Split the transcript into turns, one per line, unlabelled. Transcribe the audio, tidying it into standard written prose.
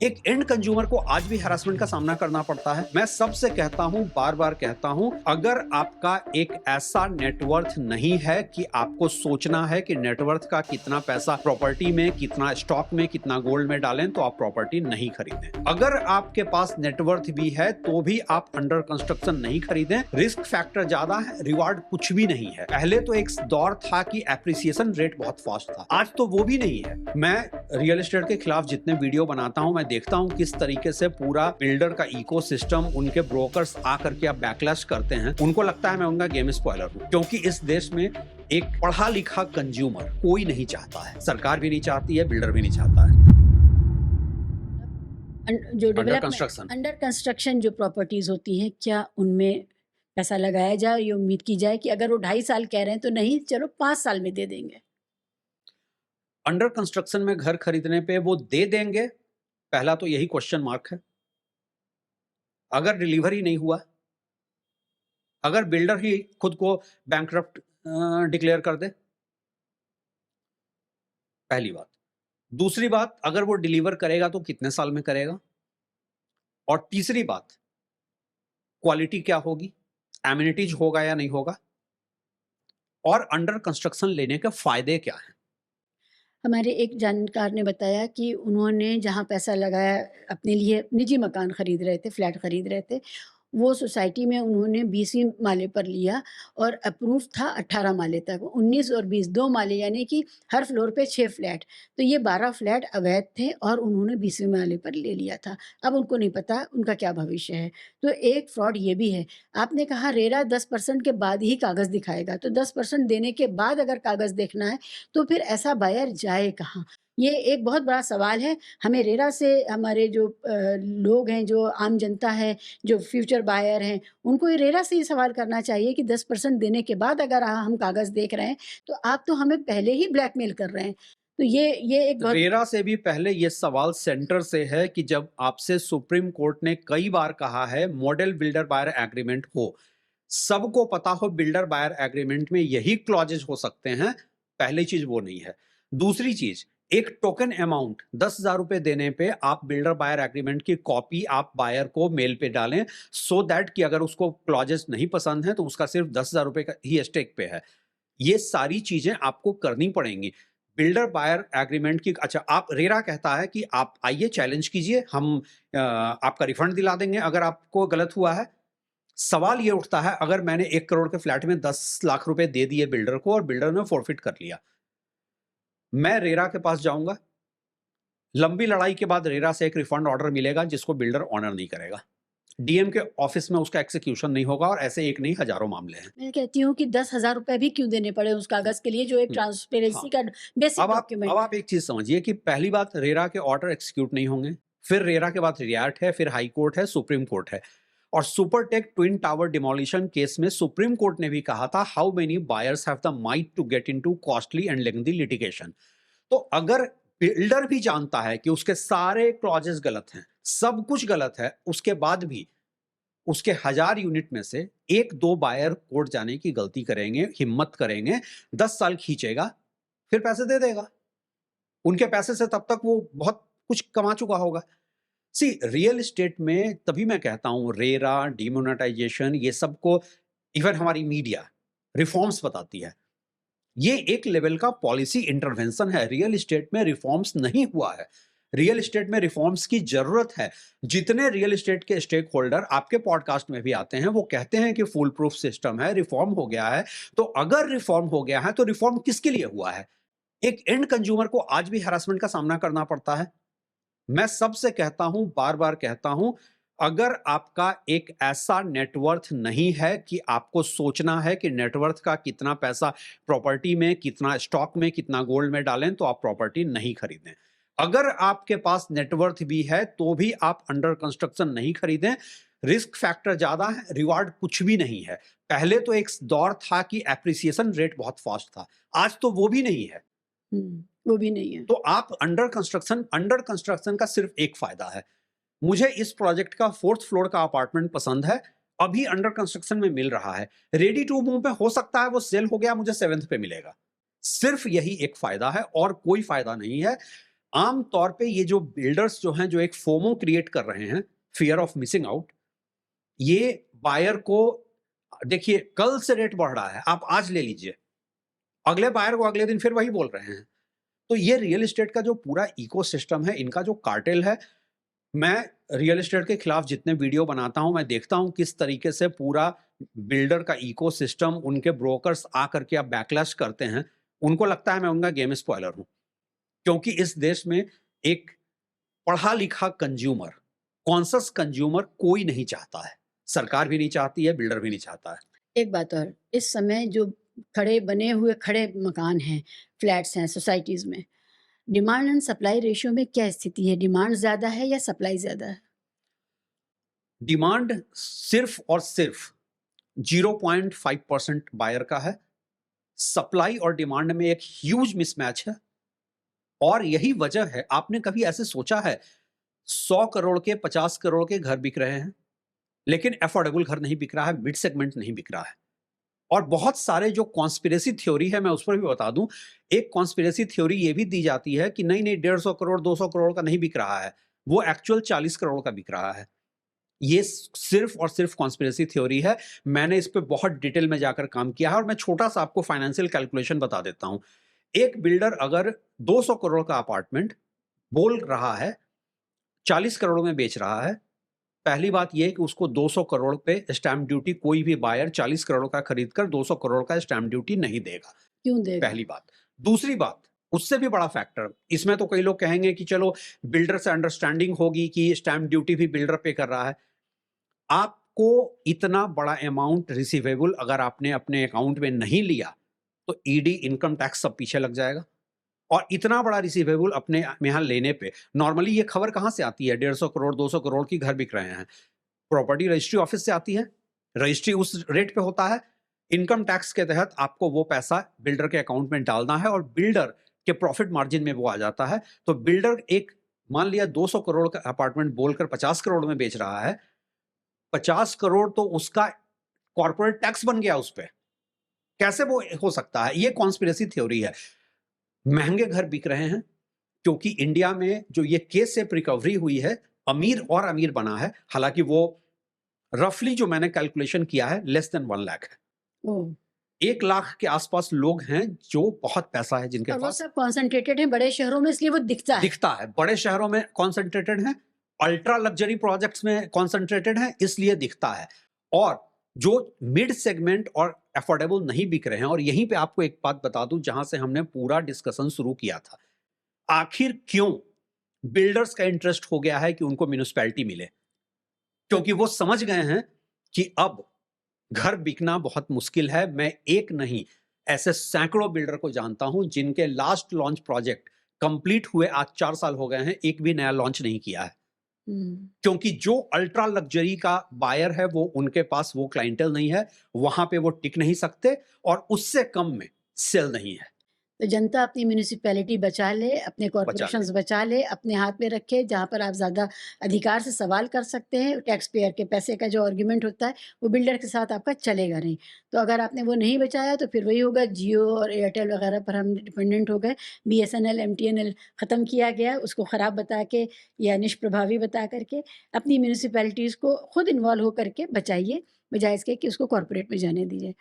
एक and consumer को आज भी हैरेसमेंट का सामना करना पड़ता है। मैं सबसे कहता हूं, बार बार कहता हूं, अगर आपका एक ऐसा नेटवर्थ नहीं है कि आपको सोचना है कि नेटवर्थ का कितना पैसा प्रॉपर्टी में, कितना स्टॉक में, कितना गोल्ड में डालें, तो आप प्रॉपर्टी नहीं खरीदें। अगर आपके पास नेटवर्थ भी है तो भी आप अंडर कंस्ट्रक्शन नहीं खरीदें। रिस्क फैक्टर ज्यादा है, रिवार्ड कुछ भी नहीं है। पहले तो एक दौर था कि एप्रिसिएशन रेट बहुत फास्ट था, आज तो वो भी नहीं है। मैं रियल एस्टेट के खिलाफ जितने वीडियो बनाता हूं, मैं देखता हूं किस तरीके से पूरा बिल्डर का इकोसिस्टम, उनके ब्रोकर्स आकर के आप बैकलैश करते हैं। उनको लगता है मैं उनका गेम स्पॉइलर हूं, क्योंकि इस देश में एक पढ़ा लिखा कंज्यूमर कोई नहीं चाहता है। सरकार भी नहीं चाहती है, बिल्डर भी नहीं चाहता है।
जो डेवलपमेंट अंडर कंस्ट्रक्शन जो प्रॉपर्टीज होती हैं, क्या उनमें पैसा लगाया जाए? ये उम्मीद की जाए कि अगर वो 2.5 साल कह रहे हैं तो नहीं, चलो 5 साल में दे देंगे।
अंडर कंस्ट्रक्शन में घर खरीदने पे वो दे देंगे, पहला तो यही क्वेश्चन मार्क है। अगर डिलीवरी नहीं हुआ, अगर बिल्डर ही खुद को बैंकरप्ट डिक्लेयर कर दे, पहली बात। दूसरी बात, अगर वो डिलीवर करेगा तो कितने साल में करेगा, और तीसरी बात, क्वालिटी क्या होगी, एमिनिटीज होगा या नहीं होगा, और अंडर कंस्ट्रक्शन लेने के फायदे क्या हैं।
हमारे एक जानकार ने बताया कि उन्होंने जहाँ पैसा लगाया, अपने लिए निजी मकान खरीद रहे थे, फ्लैट खरीद रहे थे, वो सोसाइटी में उन्होंने 20वीं माले पर लिया और अप्रूव था 18 माले तक। 19 और 20 2 माले, यानी कि हर फ्लोर पे 6 फ्लैट। तो ये 12 फ्लैट अवैध थे और उन्होंने 20वीं माले पर ले लिया था। अब उनको नहीं पता उनका क्या भविष्य है। तो एक फ्रॉड ये भी है। आपने कहा रेरा 10% के बाद ही कागज़ दिखाएगा, तो 10% देने के बाद अगर कागज़ देखना है, तो फिर ऐसा बायर जाए कहाँ? ये एक बहुत बड़ा सवाल है। हमें रेरा से हमारे जो लोग हैं, जो आम जनता है, जो फ्यूचर बायर हैं, उनको ये रेरा से ही सवाल करना चाहिए कि 10% देने के बाद अगर हम कागज़ देख रहे हैं, तो आप तो हमें पहले ही ब्लैकमेल कर रहे हैं। तो ये एक बहुत
रेरा से भी पहले ये सवाल सेंटर से है कि जब आपसे सुप्रीम कोर्ट ने कई बार कहा है मॉडल बिल्डर बायर एग्रीमेंट हो, सबको पता हो बिल्डर बायर एग्रीमेंट में यही क्लॉजेज हो सकते हैं, पहली चीज वो नहीं है। दूसरी चीज, एक टोकन अमाउंट 10,000 रुपए देने पे आप बिल्डर बायर एग्रीमेंट की कॉपी आप बायर को मेल पे डालें, सो दैट कि अगर उसको क्लॉजेस नहीं पसंद है तो उसका सिर्फ 10,000 रुपए का ही स्टेक पे है। ये सारी चीजें आपको करनी पड़ेंगी बिल्डर बायर एग्रीमेंट की। अच्छा, आप रेरा कहता है कि आप आइए चैलेंज कीजिए, हम आपका रिफंड दिला देंगे अगर आपको गलत हुआ है। सवाल ये उठता है, अगर मैंने 1 करोड़ के फ्लैट में 10 लाख रुपए दे दिए बिल्डर को और बिल्डर ने फॉरफिट कर लिया, मैं रेरा के पास जाऊंगा, लंबी लड़ाई के बाद रेरा से एक रिफंड ऑर्डर मिलेगा जिसको बिल्डर ऑनर नहीं करेगा, डीएम के ऑफिस में उसका एक्सिक्यूशन नहीं होगा, और ऐसे एक नहीं हजारों मामले हैं।
मैं कहती हूँ कि 10,000 रुपए भी क्यों देने पड़े उस कागज़ के लिए, जो एक
हाँ,
ट्रांसपेरेंसी का बेसिक
अब
डॉक्यूमेंट
आप
है।
एक चीज समझिए कि पहली बात, रेरा के ऑर्डर एक्सिक्यूट नहीं होंगे, फिर रेरा के बाद रियाट है, फिर हाई कोर्ट है, सुप्रीम कोर्ट है। और Supertech twin tower demolition case में सुप्रीम कोर्ट ने भी कहा था, how many buyers have the might to get into costly and lengthy litigation. तो अगर बिल्डर भी जानता है कि उसके सारे क्लॉजेस गलत हैं, सब कुछ गलत है, उसके बाद भी उसके 1,000 यूनिट में से एक दो बायर कोर्ट जाने की गलती करेंगे, हिम्मत करेंगे, 10 साल खींचेगा, फिर पैसे दे देगा। उनके पैसे से तब तक वो बहुत कुछ कमा चुका होगा। सी, रियल एस्टेट में तभी मैं कहता हूं रेरा, डिमोनेटाइजेशन, ये सबको इवन हमारी मीडिया रिफॉर्म्स बताती है। ये एक लेवल का पॉलिसी इंटरवेंशन है। रियल एस्टेट में रिफॉर्म्स नहीं हुआ है। रियल एस्टेट में रिफॉर्म्स की जरूरत है। जितने रियल एस्टेट के स्टेक होल्डर आपके पॉडकास्ट में भी आते हैं, वो कहते हैं कि फुल प्रूफ सिस्टम है, रिफॉर्म हो गया है। तो अगर रिफॉर्म हो गया है तो रिफॉर्म किसके लिए हुआ है? एक एंड कंज्यूमर को आज भी हरासमेंट का सामना करना पड़ता है। मैं सबसे कहता हूं, बार बार कहता हूं, अगर आपका एक ऐसा नेटवर्थ नहीं है कि आपको सोचना है कि नेटवर्थ का कितना पैसा प्रॉपर्टी में, कितना स्टॉक में, कितना गोल्ड में डालें, तो आप प्रॉपर्टी नहीं खरीदें। अगर आपके पास नेटवर्थ भी है तो भी आप अंडर कंस्ट्रक्शन नहीं खरीदें। रिस्क फैक्टर ज्यादा है, रिवार्ड कुछ भी नहीं है। पहले तो एक दौर था कि एप्रिसिएशन रेट बहुत फास्ट था, आज तो वो भी नहीं है।
वो भी नहीं है।
तो आप अंडर कंस्ट्रक्शन का सिर्फ एक फायदा है। मुझे इस प्रोजेक्ट का 4th फ्लोर का अपार्टमेंट पसंद है, अभी अंडर कंस्ट्रक्शन में मिल रहा है। रेडी टू मूव में हो सकता है वो सेल हो गया, मुझे 7th पे मिलेगा। सिर्फ यही एक फायदा है और कोई फायदा नहीं है। आम तौर पे ये जो बिल्डर्स जो हैं, जो एक फोमो क्रिएट कर रहे हैं, फियर ऑफ मिसिंग आउट, ये बायर को, देखिए कल से रेट बढ़ रहा है, आप आज ले लीजिए, अगले बायर को अगले दिन फिर वही बोल रहे हैं। तो ये रियल एस्टेट का जो पूरा इकोसिस्टम है, इनका जो कार्टेल है, मैं रियल एस्टेट के खिलाफ जितने वीडियो बनाता हूं, मैं देखता हूं किस तरीके से पूरा बिल्डर का इकोसिस्टम, उनके ब्रोकर्स आकर के अब बैकलैश करते हैं। उनको लगता है मैं उनका गेम स्पॉइलर हूं, क्योंकि इस देश में एक पढ़ा लिखा कंज्यूमर, कॉन्शियस कंज्यूमर कोई नहीं चाहता है। सरकार भी नहीं चाहती है, बिल्डर भी नहीं चाहता है।
एक बात और, इस समय जो बने हुए खड़े मकान हैं, फ्लैट्स हैं सोसाइटीज़ में, डिमांड एंड सप्लाई रेशियो में क्या स्थिति है? डिमांड ज़्यादा है या सप्लाई ज़्यादा है?
डिमांड सिर्फ और सिर्फ 0.5% बायर का है। सप्लाई और डिमांड में एक ह्यूज मिसमैच है, और यही वजह है, आपने कभी ऐसे सोचा है 100 करोड़ के 50 करोड़ के घर बिक रहे हैं, लेकिन अफोर्डेबल घर नहीं बिक रहा है, मिड सेगमेंट नहीं बिक रहा है। और बहुत सारे जो कॉन्स्पिरेसी थ्योरी है, मैं उस पर भी बता दूं, एक कॉन्स्पिरेसी थ्योरी ये भी दी जाती है कि नहीं नहीं, 150 करोड़ 200 करोड़ का नहीं बिक रहा है, वो एक्चुअल 40 करोड़ का बिक रहा है। ये सिर्फ और सिर्फ कॉन्स्पिरेसी थ्योरी है। मैंने इस पे बहुत डिटेल में जाकर काम किया है, और मैं छोटा सा आपको फाइनेंशियल कैलकुलेशन बता देता हूं। एक बिल्डर अगर 200 करोड़ का अपार्टमेंट बोल रहा है, 40 करोड़ में बेच रहा है, पहली बात यह है कि उसको 200 करोड़ पे स्टैंप ड्यूटी, कोई भी बायर 40 करोड़ का खरीद कर 200 करोड़ का स्टैंप ड्यूटी नहीं देगा।
क्यों देगा?
पहली बात। दूसरी बात, उससे भी बड़ा फैक्टर, इसमें तो कई लोग कहेंगे कि चलो बिल्डर से अंडरस्टैंडिंग होगी कि स्टैंप ड्यूटी भी बिल्डर पे कर रहा है। आपको इतना बड़ा अमाउंट रिसीवेबल अगर आपने अपने अकाउंट में नहीं लिया, तो ईडी, इनकम टैक्स सब पीछे लग जाएगा। और इतना बड़ा रिसीवेबल अपने यहाँ लेने पे, नॉर्मली ये खबर कहाँ से आती है, 150 करोड़ 200 करोड़ की घर बिक रहे हैं, प्रॉपर्टी रजिस्ट्री ऑफिस से आती है। रजिस्ट्री उस रेट पे होता है, इनकम टैक्स के तहत आपको वो पैसा बिल्डर के अकाउंट में डालना है, और बिल्डर के प्रॉफिट मार्जिन में वो आ जाता है। तो बिल्डर एक, मान लिया 200 करोड़ का अपार्टमेंट बोलकर 50 करोड़ में बेच रहा है, 50 करोड़ तो उसका कॉर्पोरेट टैक्स बन गया उस पे। कैसे वो हो सकता है? ये कॉन्स्पिरेसी थ्योरी है। महंगे घर बिक रहे हैं क्योंकि इंडिया में जो ये केस से रिकवरी हुई है, अमीर और अमीर बना है। हालांकि वो रफली जो मैंने कैलकुलेशन किया है, लेस देन 1 लाख है।
ओह!
1 लाख के आसपास लोग हैं जो बहुत पैसा है जिनके
और वो
पास,
सब कॉन्सन्ट्रेटेड हैं बड़े शहरों में, इसलिए वो दिखता है।
दिखता है। बड़े शहरों में कॉन्सेंट्रेटेड हैं, अल्ट्रा लग्जरी प्रोजेक्ट्स में कॉन्सेंट्रेटेड हैं, इसलिए दिखता है। और जो मिड सेगमेंट और अफोर्डेबल नहीं बिक रहे हैं, और यहीं पे आपको एक बात बता दूं जहां से हमने पूरा डिस्कशन शुरू किया था, आखिर क्यों बिल्डर्स का इंटरेस्ट हो गया है कि उनको म्युनिसिपैलिटी मिले? क्योंकि वो समझ गए हैं कि अब घर बिकना बहुत मुश्किल है। मैं एक नहीं, ऐसे सैकड़ों बिल्डर को जानता हूं जिनके लास्ट लॉन्च प्रोजेक्ट कंप्लीट हुए आज 4 साल हो गए हैं, एक भी नया लॉन्च नहीं किया है।
हुँ।
क्योंकि जो अल्ट्रा लग्जरी का बायर है, वो उनके पास वो क्लाइंटेल नहीं है, वहां पे वो टिक नहीं सकते, और उससे कम में सेल नहीं है।
तो जनता अपनी म्युनिसिपैलिटी बचा ले, अपने
बचा ले।
कॉर्पोरेशंस बचा ले, अपने हाथ में रखे, जहाँ पर आप ज़्यादा अधिकार से सवाल कर सकते हैं। टैक्स पेयर के पैसे का जो आर्गुमेंट होता है, वो बिल्डर के साथ आपका चलेगा नहीं। तो अगर आपने वो नहीं बचाया, तो फिर वही होगा, जियो और एयरटेल वगैरह पर हम डिपेंडेंट हो गए। बीएसएनएल, एमटीएनएल ख़त्म किया गया, उसको ख़राब बता के या निष्प्रभावी बता कर के अपनी म्युनिसिपैलिटीज़ को खुद इन्वॉल्व होकर के बचाइए, बजाए इसके कि उसको कॉर्पोरेट में जाने दीजिए।